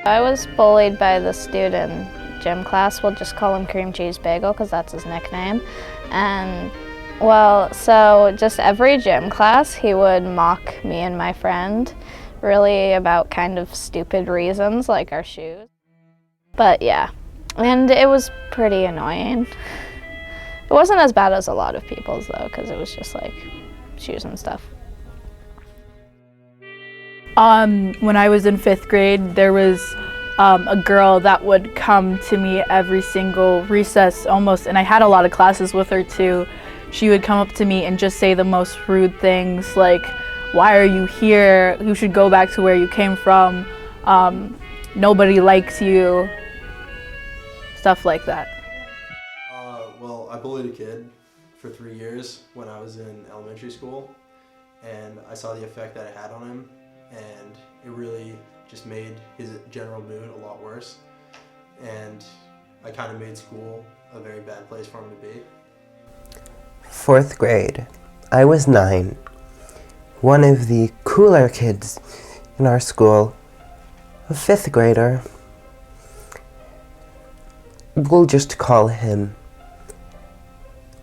I was bullied by this dude in gym class. We'll just call him Cream Cheese Bagel because that's his nickname. And well, so just every gym class he would mock me and my friend really about kind of stupid reasons like our shoes. But yeah, and it was pretty annoying. It wasn't as bad as a lot of people's though, because it was just like shoes and stuff. When I was in 5th grade, there was a girl that would come to me every single recess almost, and I had a lot of classes with her too. She would come up to me and just say the most rude things like, "Why are you here? You should go back to where you came from. Nobody likes you." Stuff like that. Well, I bullied a kid for 3 years when I was in elementary school, and I saw the effect that it had on him, and it really just made his general mood a lot worse, and I kind of made school a very bad place for him to be. 4th grade. I was 9. One of the cooler kids in our school, a 5th grader, we'll just call him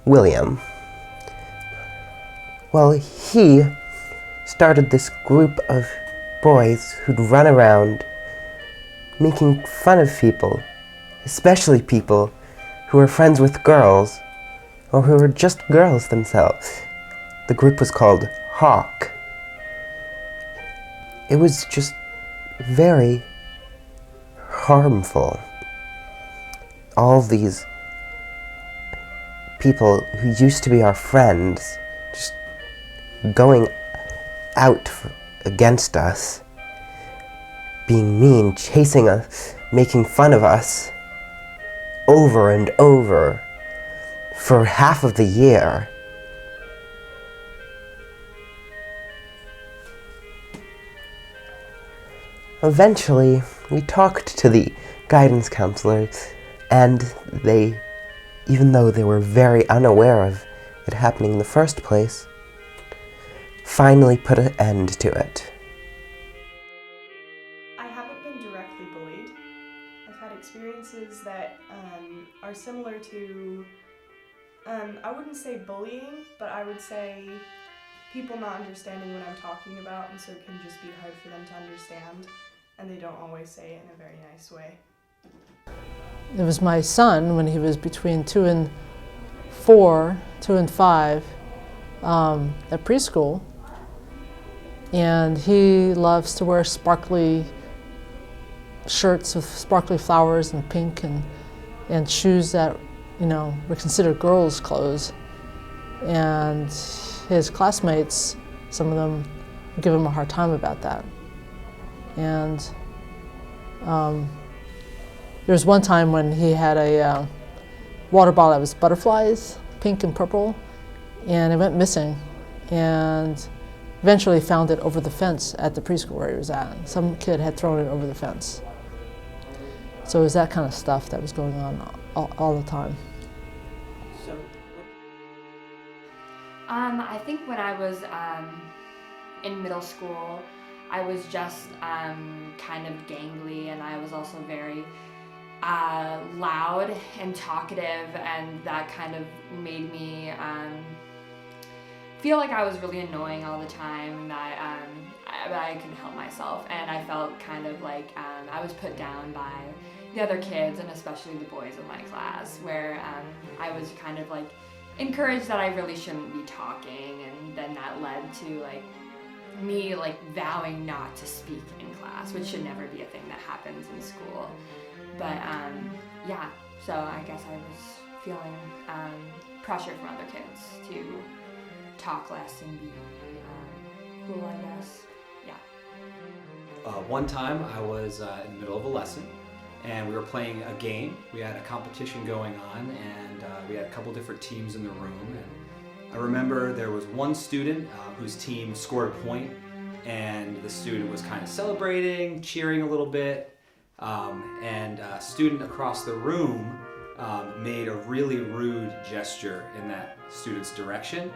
William. Well, he started this group of boys who'd run around making fun of people, especially people who were friends with girls or who were just girls themselves. The group was called Hawk. It was just very harmful. All these people who used to be our friends just going out against us, being mean, chasing us, making fun of us over and over for half of the year. Eventually, we talked to the guidance counselors, and they, even though they were very unaware of it happening in the first place, finally put an end to it. I haven't been directly bullied. I've had experiences that are similar to, I wouldn't say bullying, but I would say people not understanding what I'm talking about, and so it can just be hard for them to understand, and they don't always say it in a very nice way. It was my son when he was between 2 and 4, 2 and 5, at preschool. And he loves to wear sparkly shirts with sparkly flowers and pink and shoes that, you know, were considered girls' clothes. And his classmates, some of them, give him a hard time about that. And there was one time when he had a water bottle that was butterflies, pink and purple, and it went missing. And eventually found it over the fence at the preschool where he was at. Some kid had thrown it over the fence. So it was that kind of stuff that was going on all the time. I think when I was in middle school, I was just kind of gangly, and I was also very loud and talkative, and that kind of made me feel like I was really annoying all the time, and that I couldn't help myself, and I felt kind of like I was put down by the other kids, and especially the boys in my class, where I was kind of like encouraged that I really shouldn't be talking, and then that led to like me like vowing not to speak in class, which should never be a thing that happens in school. But yeah, so I guess I was feeling pressure from other kids to talk less and be cool, I guess. Yeah. One time I was in the middle of a lesson, and we were playing a game. We had a competition going on, and we had a couple different teams in the room. And I remember there was one student whose team scored a point, and the student was kind of celebrating, cheering a little bit, and a student across the room made a really rude gesture in that student's direction,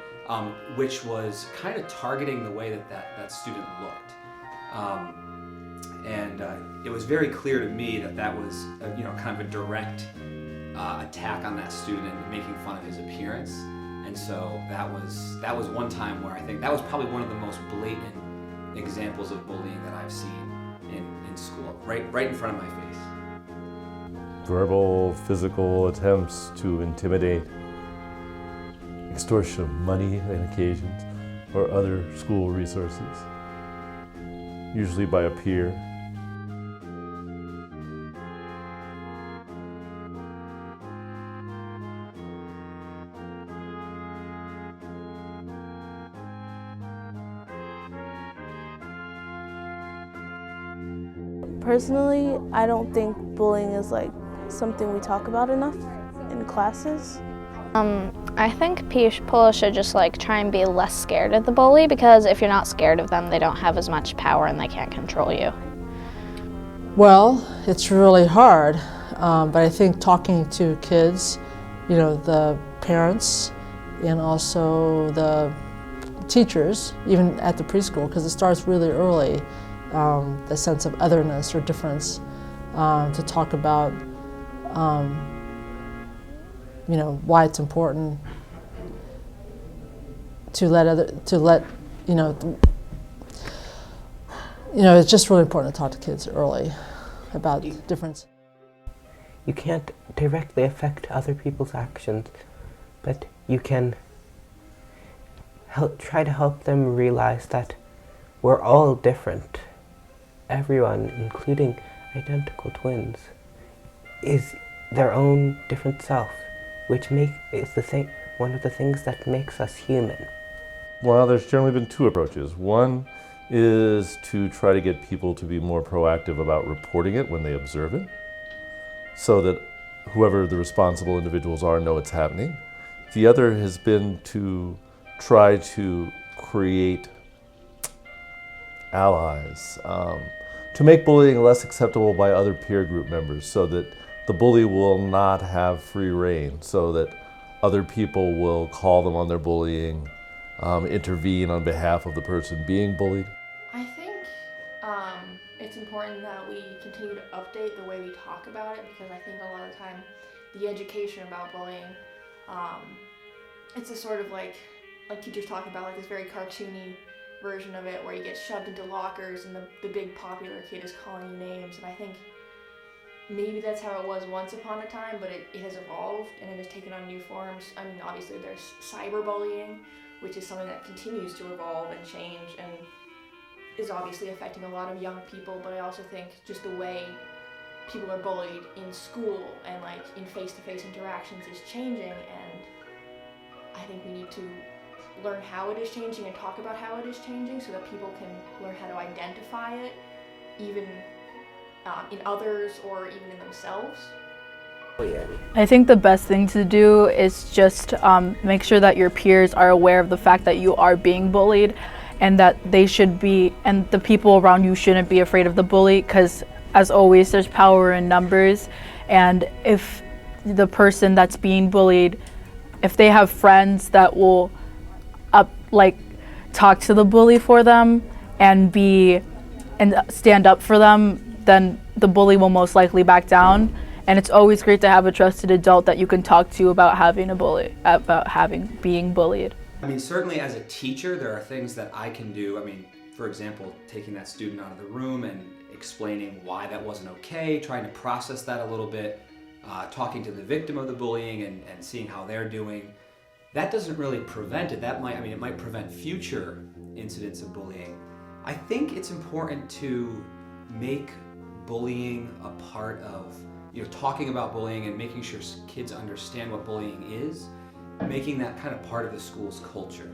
which was kind of targeting the way that student looked. And it was very clear to me that that was, kind of a direct attack on that student, making fun of his appearance. And so that was one time where I think that was probably one of the most blatant examples of bullying that I've seen in school, right in front of my face. Verbal, physical attempts to intimidate, extortion of money on occasions, or other school resources, usually by a peer. Personally, I don't think bullying is like something we talk about enough in classes. I think people should just like try and be less scared of the bully, because if you're not scared of them, they don't have as much power and they can't control you. Well, it's really hard, but I think talking to kids, the parents and also the teachers, even at the preschool, because it starts really early, the sense of otherness or difference, to talk about why it's important it's just really important to talk to kids early about difference. You can't directly affect other people's actions, but you can try to help them realize that we're all different. Everyone, including identical twins, is their own different self, which is one of the things that makes us human. Well, there's generally been two approaches. One is to try to get people to be more proactive about reporting it when they observe it, so that whoever the responsible individuals are know it's happening. The other has been to try to create allies, to make bullying less acceptable by other peer group members, so that the bully will not have free rein, so that other people will call them on their bullying, intervene on behalf of the person being bullied. I think it's important that we continue to update the way we talk about it, because I think a lot of the time the education about bullying, it's a sort of like teachers talk about, like this very cartoony version of it where you get shoved into lockers and the big popular kid is calling you names, and I think maybe that's how it was once upon a time, but it has evolved and it has taken on new forms. I mean, obviously there's cyberbullying, which is something that continues to evolve and change and is obviously affecting a lot of young people, but I also think just the way people are bullied in school and like in face-to-face interactions is changing, and I think we need to learn how it is changing and talk about how it is changing so that people can learn how to identify it, even in others or even in themselves. I think the best thing to do is just make sure that your peers are aware of the fact that you are being bullied, and that they should be, and the people around you shouldn't be afraid of the bully, because as always there's power in numbers, and if the person that's being bullied, if they have friends that will talk to the bully for them and stand up for them, then the bully will most likely back down. And it's always great to have a trusted adult that you can talk to about being bullied. I mean, certainly as a teacher, there are things that I can do. I mean, for example, taking that student out of the room and explaining why that wasn't okay, trying to process that a little bit, talking to the victim of the bullying and seeing how they're doing. That doesn't really prevent it. It might prevent future incidents of bullying. I think it's important to make bullying a part of, talking about bullying and making sure kids understand what bullying is, making that kind of part of the school's culture.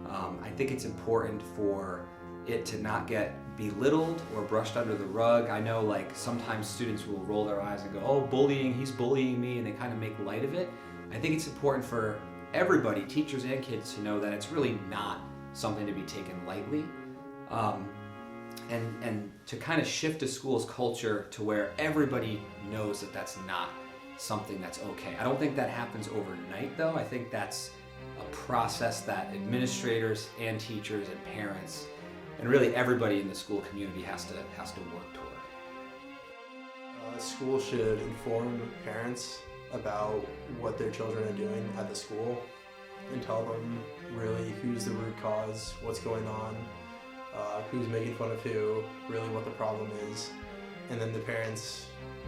I think it's important for it to not get belittled or brushed under the rug. I know sometimes students will roll their eyes and go, oh, bullying, he's bullying me, and they kind of make light of it. I think it's important for everybody, teachers and kids, to know that it's really not something to be taken lightly. And to kind of shift a school's culture to where everybody knows that that's not something that's okay. I don't think that happens overnight, though. I think that's a process that administrators and teachers and parents and really everybody in the school community has to work toward. School should inform parents about what their children are doing at the school and tell them really who's the root cause, what's going on, who's making fun of who, really what the problem is, and then the parents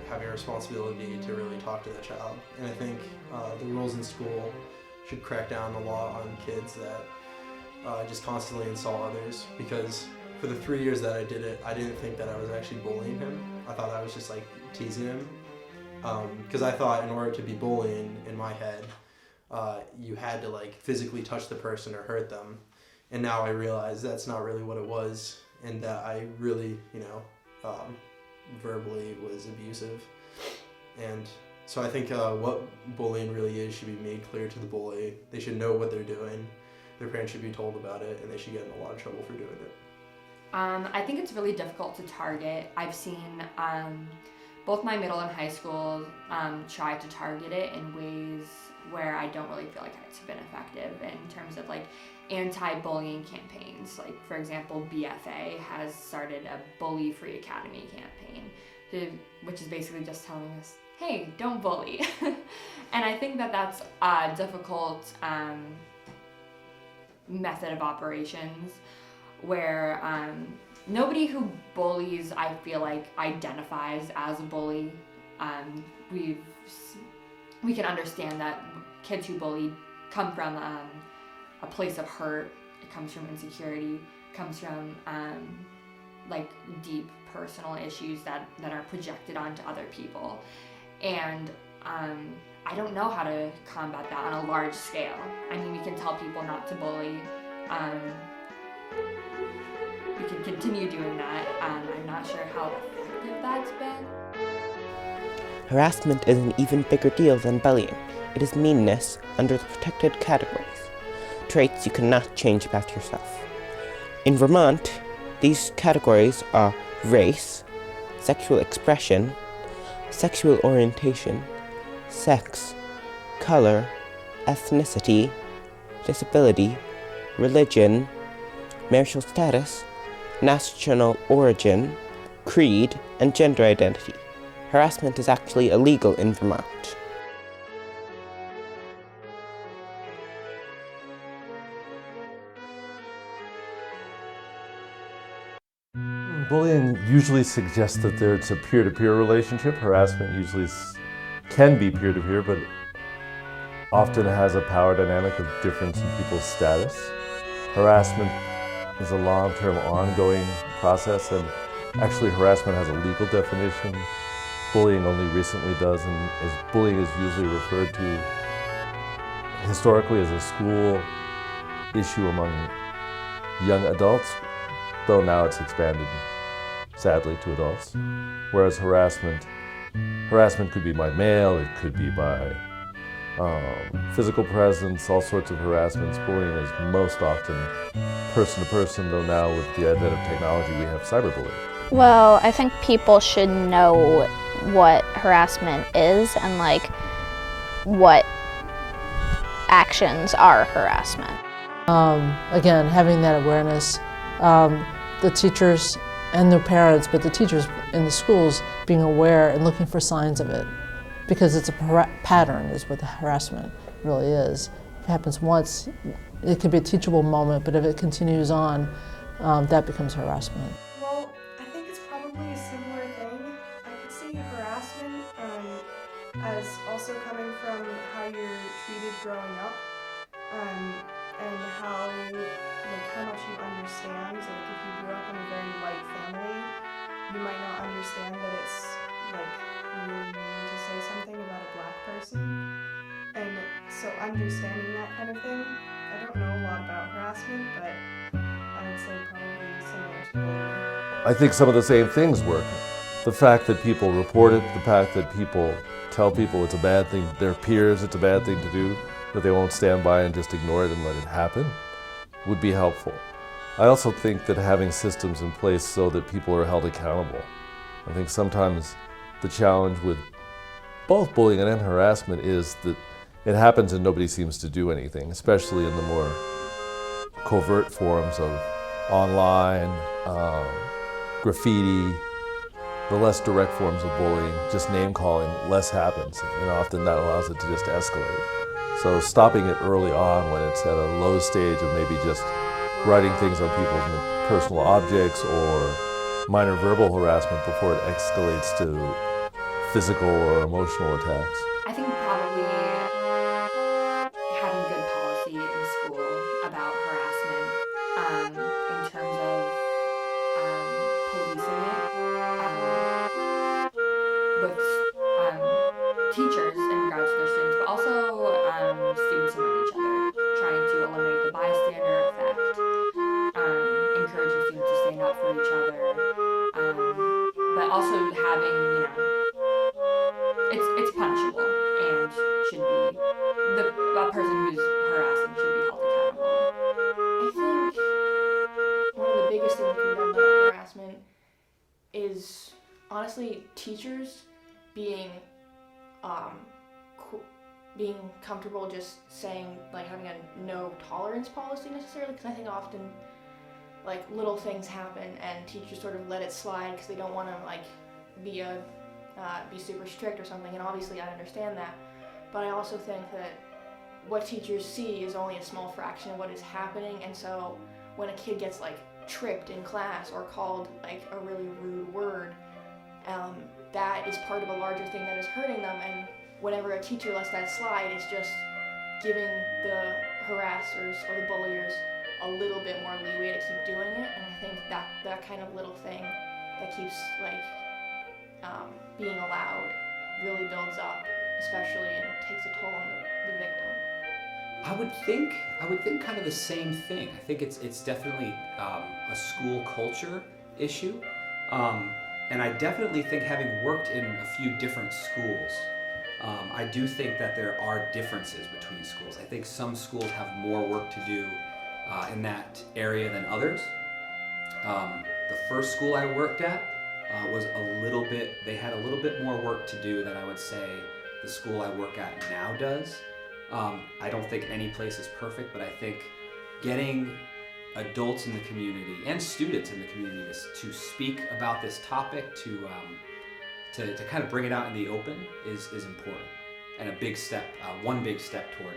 having a responsibility to really talk to the child. And I think the rules in school should crack down a lot on kids that just constantly insult others, because for the 3 years that I did it, I didn't think that I was actually bullying him. I thought I was just like teasing him, because I thought in order to be bullying in my head, you had to like physically touch the person or hurt them. And now I realize that's not really what it was, and that I really, verbally was abusive. And so I think what bullying really is should be made clear to the bully. They should know what they're doing. Their parents should be told about it, and they should get in a lot of trouble for doing it. I think it's really difficult to target. I've seen both my middle and high school try to target it in ways where I don't really feel like it's been effective in terms of like anti-bullying campaigns. Like, for example, BFA has started a Bully Free Academy campaign, which is basically just telling us, hey, don't bully. And I think that that's a difficult method of operations where nobody who bullies, I feel like, identifies as a bully. We can understand that kids who bully come from a place of hurt. It comes from insecurity. It comes from like deep personal issues that are projected onto other people. And I don't know how to combat that on a large scale. I mean, we can tell people not to bully. We can continue doing that. I'm not sure how effective that's been. Harassment is an even bigger deal than bullying. It is meanness under the protected categories, traits you cannot change about yourself. In Vermont, these categories are race, sexual expression, sexual orientation, sex, color, ethnicity, disability, religion, marital status, national origin, creed, and gender identity. Harassment is actually illegal in Vermont. Bullying usually suggests that there's a peer-to-peer relationship. Harassment usually can be peer-to-peer, but often has a power dynamic of difference in people's status. Harassment is a long-term ongoing process, and actually harassment has a legal definition. Bullying only recently does, and bullying is usually referred to historically as a school issue among young adults, though now it's expanded, sadly, to adults. Whereas harassment could be by mail, it could be by physical presence, all sorts of harassments. Bullying is most often person to person, though now with the advent of technology we have cyberbullying. Well, I think people should know what harassment is and like what actions are harassment. Again, having that awareness, the teachers and their parents, but the teachers in the schools being aware and looking for signs of it, because it's a pattern is what the harassment really is. If it happens once, it could be a teachable moment, but if it continues on, that becomes harassment. Well, I think it's probably a similar thing. I could see harassment as also coming from how you're treated growing up, and how much you understand. Like if you grew up in a very white family, you might not understand that it's like really mean to say something about a black person. And so understanding that kind of thing, I don't know a lot about harassment, but I would say probably similar to bullying. I think some of the same things work. The fact that people report it, the fact that people tell people it's a bad thing, their peers it's a bad thing to do, that they won't stand by and just ignore it and let it happen, would be helpful. I also think that having systems in place so that people are held accountable. I think sometimes the challenge with both bullying and harassment is that it happens and nobody seems to do anything, especially in the more covert forms of online, graffiti, the less direct forms of bullying, just name calling, less happens, and often that allows it to just escalate. So stopping it early on when it's at a low stage of maybe just writing things on people's personal objects or minor verbal harassment before it escalates to physical or emotional attacks. I think probably having good policy in school about harassment in terms of policing it with teachers in regards to their students, but also students among each other, trying to eliminate the bystander effect, encouraging students to stand up for each other, but also having, it's punishable and should be, a person who's harassing should be held accountable. I think one of the biggest things that can be done about harassment is honestly teachers being comfortable just saying, like, having a no tolerance policy necessarily, because I think often like little things happen and teachers sort of let it slide because they don't want to like be super strict or something, and obviously I understand that, but I also think that what teachers see is only a small fraction of what is happening, and so when a kid gets like tripped in class or called like a really rude word, that is part of a larger thing that is hurting them, and whenever a teacher lets that slide, it's just giving the harassers or the bulliers a little bit more leeway to keep doing it, and I think that kind of little thing that keeps like being allowed really builds up, especially, and takes a toll on the victim. I would think kind of the same thing. I think it's definitely a school culture issue, and I definitely think, having worked in a few different schools, I do think that there are differences between schools. I think some schools have more work to do in that area than others. The first school I worked at was they had a little bit more work to do than I would say the school I work at now does. I don't think any place is perfect, but I think getting adults in the community and students in the community to speak about this topic, to kind of bring it out in the open is important, and a big step, one big step toward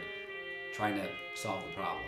trying to solve the problem.